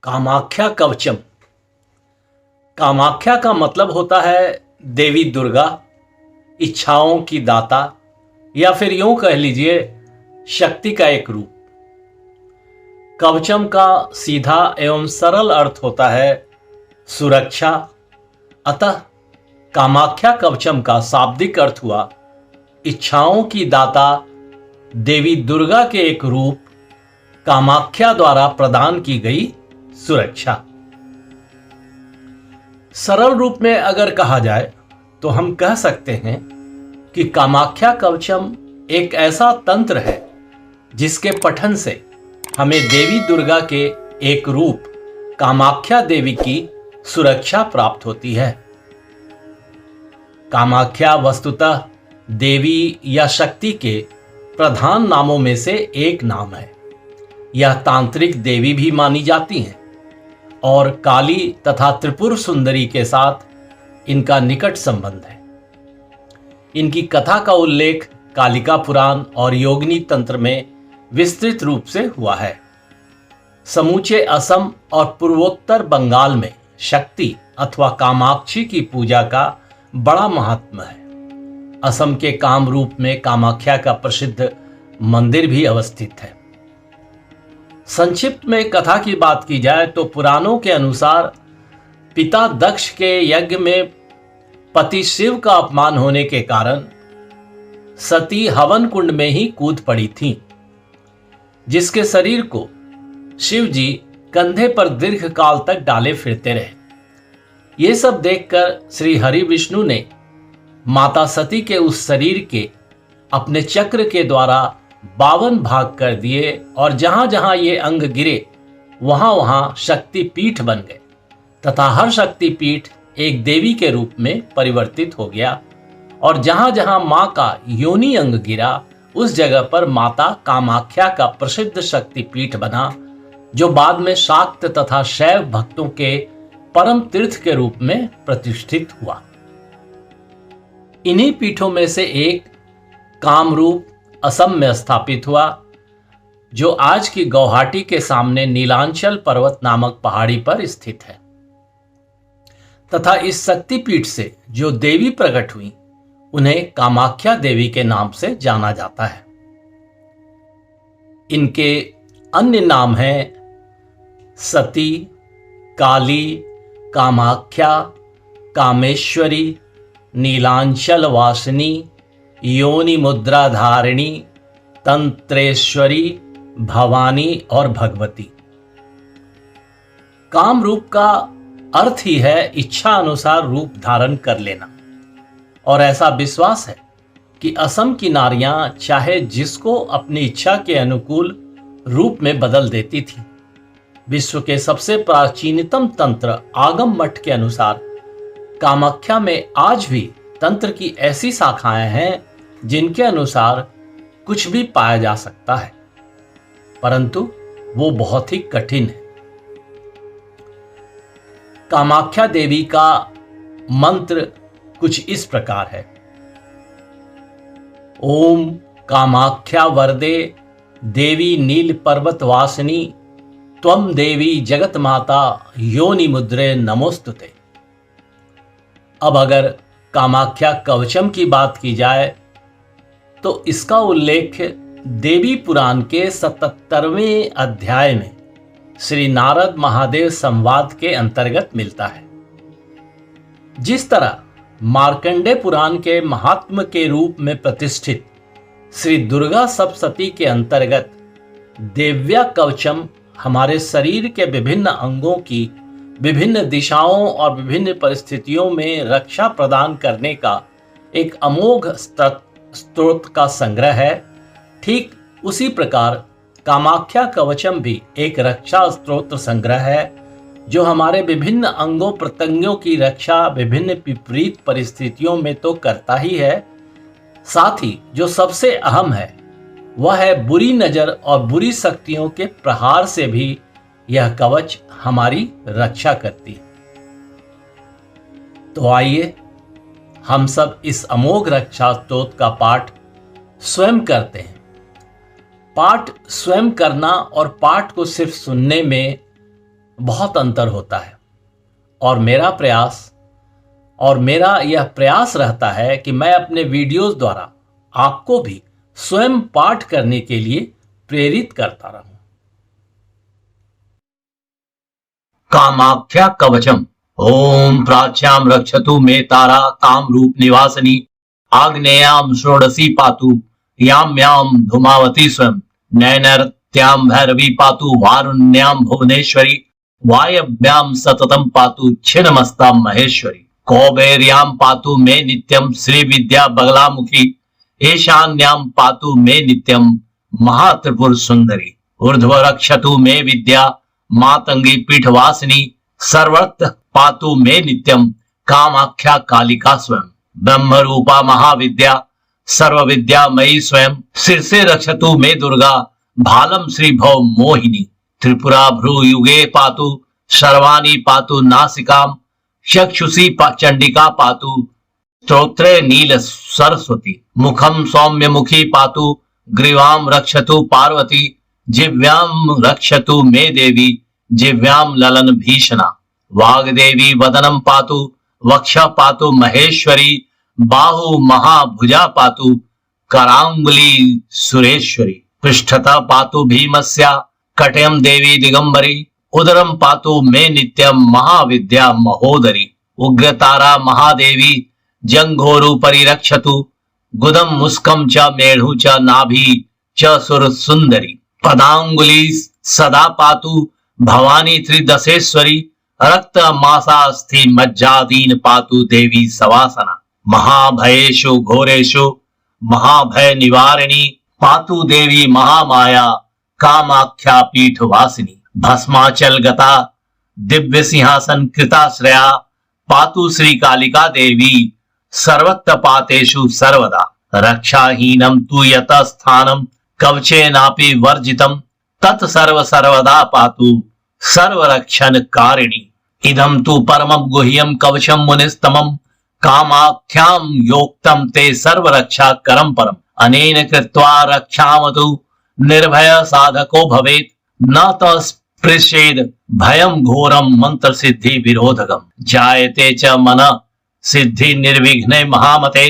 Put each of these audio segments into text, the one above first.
कामाख्या कवचम। कामाख्या का मतलब होता है देवी दुर्गा, इच्छाओं की दाता, या फिर यूं कह लीजिए शक्ति का एक रूप। कवचम का सीधा एवं सरल अर्थ होता है सुरक्षा। अतः कामाख्या कवचम का शाब्दिक अर्थ हुआ इच्छाओं की दाता देवी दुर्गा के एक रूप कामाख्या द्वारा प्रदान की गई सुरक्षा। सरल रूप में अगर कहा जाए तो हम कह सकते हैं कि कामाख्या कवचम एक ऐसा तंत्र है जिसके पठन से हमें देवी दुर्गा के एक रूप कामाख्या देवी की सुरक्षा प्राप्त होती है। कामाख्या वस्तुतः देवी या शक्ति के प्रधान नामों में से एक नाम है। यह तांत्रिक देवी भी मानी जाती हैं और काली तथा त्रिपुर सुंदरी के साथ इनका निकट संबंध है। इनकी कथा का उल्लेख कालिका पुराण और योगिनी तंत्र में विस्तृत रूप से हुआ है। समूचे असम और पूर्वोत्तर बंगाल में शक्ति अथवा कामाक्षी की पूजा का बड़ा महात्म्य है। असम के कामरूप में कामाख्या का प्रसिद्ध मंदिर भी अवस्थित है। संक्षिप्त में कथा की बात की जाए तो पुराणों के अनुसार पिता दक्ष के यज्ञ में पति शिव का अपमान होने के कारण सती हवन कुंड में ही कूद पड़ी थीं, जिसके शरीर को शिव जी कंधे पर दीर्घ काल तक डाले फिरते रहे। ये सब देखकर श्री हरि विष्णु ने माता सती के उस शरीर के अपने चक्र के द्वारा 52 भाग कर दिए और जहां जहां ये अंग गिरे वहां वहां शक्ति पीठ बन गए तथा हर शक्ति पीठ एक देवी के रूप में परिवर्तित हो गया और जहां जहां मां का योनि अंग गिरा उस जगह पर माता कामाख्या का प्रसिद्ध शक्ति पीठ बना, जो बाद में शाक्त तथा शैव भक्तों के परम तीर्थ के रूप में प्रतिष्ठित हुआ। इन्हीं पीठों में से एक कामरूप असम में स्थापित हुआ, जो आज की गुवाहाटी के सामने नीलांचल पर्वत नामक पहाड़ी पर स्थित है। तथा इस शक्तिपीठ से जो देवी प्रकट हुई उन्हें कामाख्या देवी के नाम से जाना जाता है। इनके अन्य नाम हैं सती, काली, कामाख्या, कामेश्वरी, नीलांचल वासिनी, योनि मुद्रा धारिणी, तंत्रेश्वरी, भवानी और भगवती। काम रूप का अर्थ ही है इच्छा अनुसार रूप धारण कर लेना, और ऐसा विश्वास है कि असम की नारियां चाहे जिसको अपनी इच्छा के अनुकूल रूप में बदल देती थी। विश्व के सबसे प्राचीनतम तंत्र आगम मठ के अनुसार कामाख्या में आज भी तंत्र की ऐसी शाखाएं हैं जिनके अनुसार कुछ भी पाया जा सकता है, परंतु वो बहुत ही कठिन है। कामाख्या देवी का मंत्र कुछ इस प्रकार है। ओम कामाख्या वरदे देवी नील पर्वत वासिनी त्वम देवी जगत माता योनि मुद्रे नमोस्तुते। अब अगर कामाख्या कवचम की बात की जाए तो इसका उल्लेख देवी पुराण के 77वें अध्याय में श्री नारद महादेव संवाद के अंतर्गत मिलता है। जिस तरह मार्कंडे पुराण के महात्म के रूप में प्रतिष्ठित श्री दुर्गा सप्तशती के अंतर्गत देव्या कवचम हमारे शरीर के विभिन्न अंगों की विभिन्न दिशाओं और विभिन्न परिस्थितियों में रक्षा प्रदान करने का एक अमोघ स्रोत का संग्रह है, ठीक उसी प्रकार कामाख्या कवचम भी एक रक्षा स्रोत संग्रह है जो हमारे विभिन्न अंगों प्रत्यंगों की रक्षा विभिन्न विपरीत परिस्थितियों में तो करता ही है, साथ ही जो सबसे अहम है वह है बुरी नजर और बुरी शक्तियों के प्रहार से भी यह कवच हमारी रक्षा करती है। तो आइए हम सब इस अमोघ रक्षा स्तोत्र का पाठ स्वयं करते हैं। पाठ स्वयं करना और पाठ को सिर्फ सुनने में बहुत अंतर होता है। और मेरा यह प्रयास रहता है कि मैं अपने वीडियोस द्वारा आपको भी स्वयं पाठ करने के लिए प्रेरित करता रहूं। कामाख्या कवचम। ओम प्राच्याम रक्षतु मे तारा काम रूप निवासिनी आग्नेयाम षोडशी पातु याम याम धूमावती स्वयं नैनर्त्याम भैरवी पातु वारुण्याम भुवनेश्वरी वायव्याम सततम पातु छिन्नमस्ता महेश्वरी कौबेर्याम पातु मे नित्यम श्री विद्या बगलामुखी ईशान्याम पातु मे नित्यम महात्रिपुर सुंदरी ऊर्ध्व रक्षतु मे विद्या मातंगी पीठवासिनी सर्वत्र पातु मे नित्यम कामाख्या कालिका स्वयं ब्रह्म रूपा महाविद्या सर्व विद्या मयी स्वयं शीर्षे रक्षतु मे दुर्गा भालम श्री भव मोहिनी त्रिपुरा भ्रू युगे पातु सर्वाणी पातु नासिकाम चक्षुषी चंडिका पातु स्तोत्रे नील सरस्वती मुखम सौम्य मुखी पातु ग्रीवाम रक्षतु पार्वती जिव्याम रक्षतु मे देवी जिव्याम ललन भीषणा वाग्देवी वदनम पातु वक्ष पातु महेश्वरी बाहु महाभुजा पातु करांगुली सुरेश्वरी पृष्ठतः पातु भीमस्या कटयम देवी दिगंबरी उदरम पातु मे नित्यम महाविद्या महोदरी उग्रतारा महादेवी जंघोरु परिरक्षतु गुदम मुस्कम च मेढ़ु च नाभि च सुर सुंदरी पदांगुली सदा पातु भवानी त्रिदशेश्वरी रक्त मासास्थि मज्जादीन पातु देवी सवासना महाभयेषु घोरेषु महाभय निवारिणी पातु देवी महामाया कामाख्या पीठ वासिनी भस्माचल गता दिव्य सिंहासन कृताश्रया पातु श्री कालिका देवी सर्वत्र पातेषु सर्वदा रक्षाहीनम तु यत स्थानम कवचेनापि वर्जितम तत् सर्व सर्वदा पातु सर्वरक्षण कारिणी इदम तु परमं गुह्यं कवचम मुनिस्तमं कामाख्यां योक्तं ते सर्वरक्षा करम परम अनेन कृत्वा रक्षामतु निर्भय साधको भवेत् न तस्पृशेद भयं घोरं मंत्र सिद्धि विरोधकम जायते च मन सिद्धि निर्विघ्ने महामते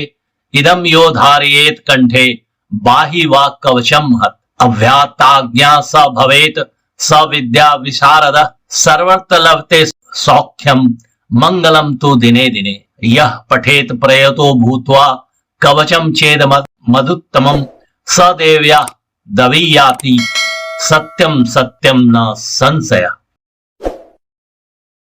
इदम यो धारयेत कंठे बाहि वाक् कवचम महत् अव्यात्ताज्ञा स भवेत् स विद्या विशारद सर्वत्र लभते सौख्यम मंगलम तु दिने दिने यह पठेत प्रयतो भूत्वा कवचम चेद मदुत्तमम स देव्या दवीयाति सत्यम सत्यम न संशय।